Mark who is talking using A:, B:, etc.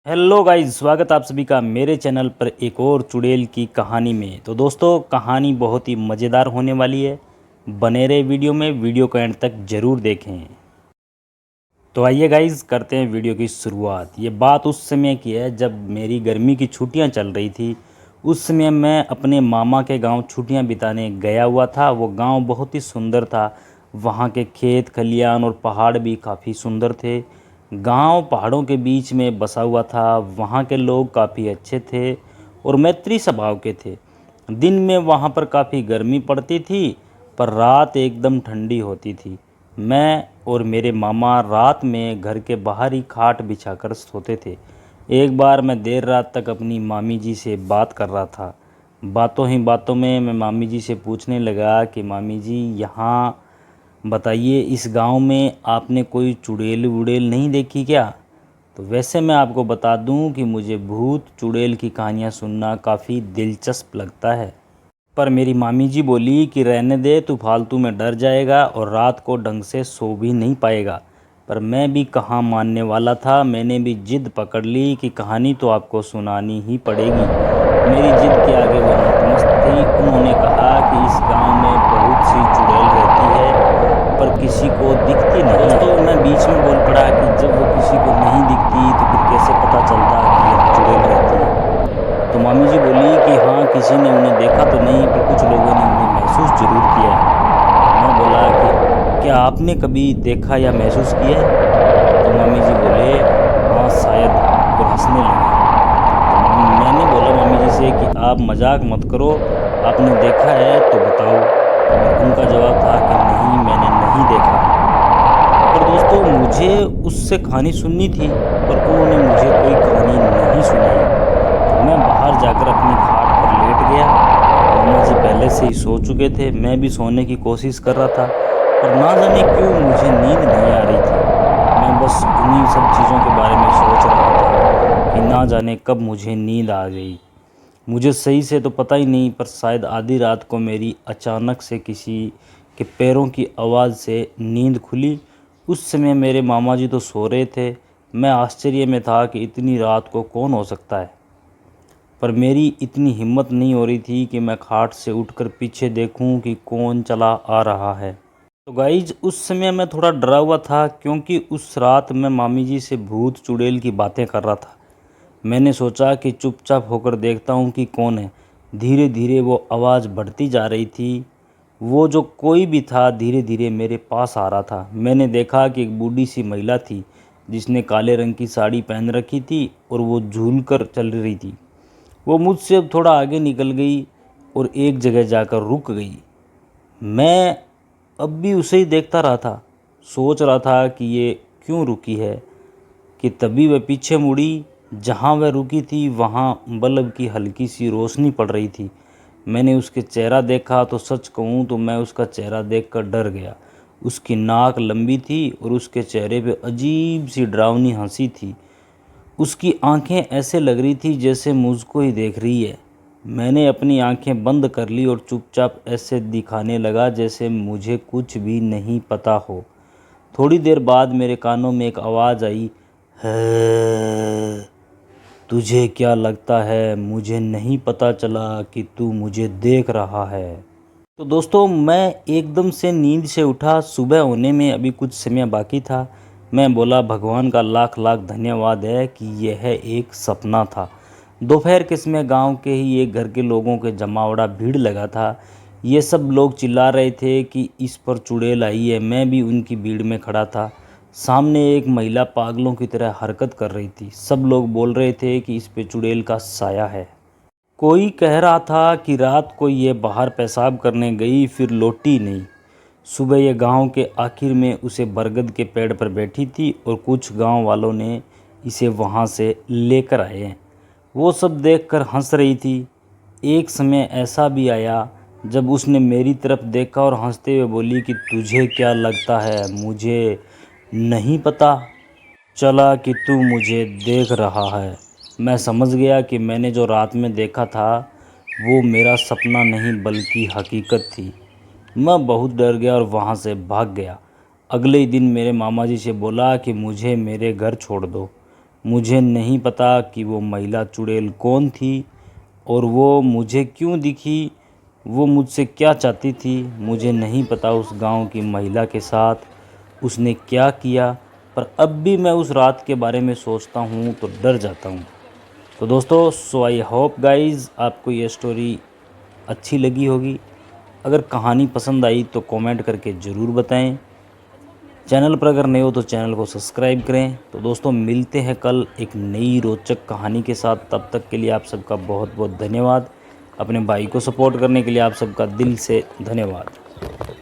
A: Hello guys, स्वागत आप सभी का मेरे चैनल पर एक और चुड़ैल की कहानी में। तो दोस्तों, कहानी बहुत ही मज़ेदार होने वाली है। बने रहे वीडियो में, वीडियो को एंड तक ज़रूर देखें। तो आइए गाइस, करते हैं वीडियो की शुरुआत। ये बात उस समय की है जब मेरी गर्मी की छुट्टियां चल रही थी। उस समय मैं अपने मामा के गांव छुट्टियां बिताने गया हुआ था। वो गांव बहुत ही सुंदर था। वहाँ के खेत खलियान और पहाड़ भी काफ़ी सुंदर थे। गांव पहाड़ों के बीच में बसा हुआ था। वहाँ के लोग काफ़ी अच्छे थे और मैत्री स्वभाव के थे। दिन में वहाँ पर काफ़ी गर्मी पड़ती थी, पर रात एकदम ठंडी होती थी। मैं और मेरे मामा रात में घर के बाहर ही खाट बिछाकर सोते थे। एक बार मैं देर रात तक अपनी मामी जी से बात कर रहा था। बातों ही बातों में मैं मामी जी से पूछने लगा कि मामी जी, यहाँ बताइए, इस गांव में आपने कोई चुड़ैल वुड़ैल नहीं देखी क्या? तो वैसे मैं आपको बता दूं कि मुझे भूत चुड़ैल की कहानियाँ सुनना काफ़ी दिलचस्प लगता है। पर मेरी मामी जी बोली कि रहने दे, तू फालतू में डर जाएगा और रात को ढंग से सो भी नहीं पाएगा। पर मैं भी कहाँ मानने वाला था। मैंने भी जिद पकड़ ली कि कहानी तो आपको सुनानी ही पड़ेगी। मेरी जिद के आगे वो नतमस्त थी। उन्होंने कहा कि इस गांव में बहुत सी चुड़ैल रहती है, पर किसी को दिखती नहीं। दोस्तों, मैं बीच में बोल पड़ा कि जब वो किसी को नहीं दिखती तो फिर कैसे पता चलता कि यहाँ चुड़ैल रहती है? तो मामी जी बोली कि हाँ, किसी ने उन्हें देखा तो नहीं, पर कुछ लोगों ने उन्हें महसूस ज़रूर किया है। तो मैं बोला कि क्या आपने कभी देखा या महसूस किया है? तो मामी जी बोले हाँ शायद, और हंसने लगे। तो मैंने बोला मामी जी से कि आप मजाक मत करो, आपने देखा है तो बताओ। और उनका जवाब था कि नहीं, मैंने नहीं देखा। पर दोस्तों, मुझे उससे कहानी सुननी थी, पर उन्होंने मुझे कोई कहानी नहीं सुनाई। तो मैं बाहर जाकर अपनी खाट पर लेट गया। मामा जी पहले से ही सो चुके थे। मैं भी सोने की कोशिश कर रहा था, पर ना जाने क्यों मुझे नींद नहीं आ रही थी। मैं बस उन्हीं सब चीज़ों के बारे में सोच रहा था कि ना जाने कब मुझे नींद आ गई। मुझे सही से तो पता ही नहीं, पर शायद आधी रात को मेरी अचानक से किसी के पैरों की आवाज़ से नींद खुली। उस समय मेरे मामा जी तो सो रहे थे। मैं आश्चर्य में था कि इतनी रात को कौन हो सकता है, पर मेरी इतनी हिम्मत नहीं हो रही थी कि मैं खाट से उठकर पीछे देखूं कि कौन चला आ रहा है। तो गाइज, उस समय मैं थोड़ा डरा हुआ था, क्योंकि उस रात मैं मामी जी से भूत चुड़ैल की बातें कर रहा था। मैंने सोचा कि चुपचाप होकर देखता हूँ कि कौन है। धीरे धीरे वो आवाज़ बढ़ती जा रही थी। वो जो कोई भी था धीरे धीरे मेरे पास आ रहा था। मैंने देखा कि एक बूढ़ी सी महिला थी, जिसने काले रंग की साड़ी पहन रखी थी और वो झूल कर चल रही थी। वो मुझसे अब थोड़ा आगे निकल गई और एक जगह जाकर रुक गई। मैं अब भी उसे ही देखता रहा था, सोच रहा था कि ये क्यों रुकी है। कि तभी वह पीछे मुड़ी। जहाँ वह रुकी थी वहाँ बल्ब की हल्की सी रोशनी पड़ रही थी। मैंने उसके चेहरा देखा तो सच कहूँ तो मैं उसका चेहरा देखकर डर गया। उसकी नाक लंबी थी और उसके चेहरे पे अजीब सी डरावनी हंसी थी। उसकी आंखें ऐसे लग रही थी जैसे मुझको ही देख रही है। मैंने अपनी आंखें बंद कर ली और चुपचाप ऐसे दिखाने लगा जैसे मुझे कुछ भी नहीं पता हो। थोड़ी देर बाद मेरे कानों में एक आवाज़ आई, है, तुझे क्या लगता है मुझे नहीं पता चला कि तू मुझे देख रहा है? तो दोस्तों, मैं एकदम से नींद से उठा। सुबह होने में अभी कुछ समय बाकी था। मैं बोला भगवान का लाख लाख धन्यवाद है कि यह एक सपना था। दोपहर के समय गांव के ही एक घर के लोगों के जमावड़ा भीड़ लगा था। ये सब लोग चिल्ला रहे थे कि इस पर चुड़ैल आई है। मैं भी उनकी भीड़ में खड़ा था। सामने एक महिला पागलों की तरह हरकत कर रही थी। सब लोग बोल रहे थे कि इस पे चुड़ैल का साया है। कोई कह रहा था कि रात को ये बाहर पेशाब करने गई, फिर लौटी नहीं। सुबह ये गांव के आखिर में उसे बरगद के पेड़ पर बैठी थी और कुछ गांव वालों ने इसे वहां से लेकर आए हैं। वो सब देखकर हंस रही थी। एक समय ऐसा भी आया जब उसने मेरी तरफ देखा और हंसते हुए बोली कि तुझे क्या लगता है मुझे नहीं पता चला कि तू मुझे देख रहा है? मैं समझ गया कि मैंने जो रात में देखा था वो मेरा सपना नहीं बल्कि हकीकत थी। मैं बहुत डर गया और वहाँ से भाग गया। अगले ही दिन मेरे मामा जी से बोला कि मुझे मेरे घर छोड़ दो। मुझे नहीं पता कि वो महिला चुड़ैल कौन थी और वो मुझे क्यों दिखी, वो मुझसे क्या चाहती थी। मुझे नहीं पता उस गांव की महिला के साथ उसने क्या किया, पर अब भी मैं उस रात के बारे में सोचता हूँ तो डर जाता हूँ। तो दोस्तों, सो आई होप गाइज़ आपको ये स्टोरी अच्छी लगी होगी। अगर कहानी पसंद आई तो कमेंट करके ज़रूर बताएं। चैनल पर अगर नए हो तो चैनल को सब्सक्राइब करें। तो दोस्तों, मिलते हैं कल एक नई रोचक कहानी के साथ। तब तक के लिए आप सबका बहुत बहुत धन्यवाद। अपने भाई को सपोर्ट करने के लिए आप सबका दिल से धन्यवाद।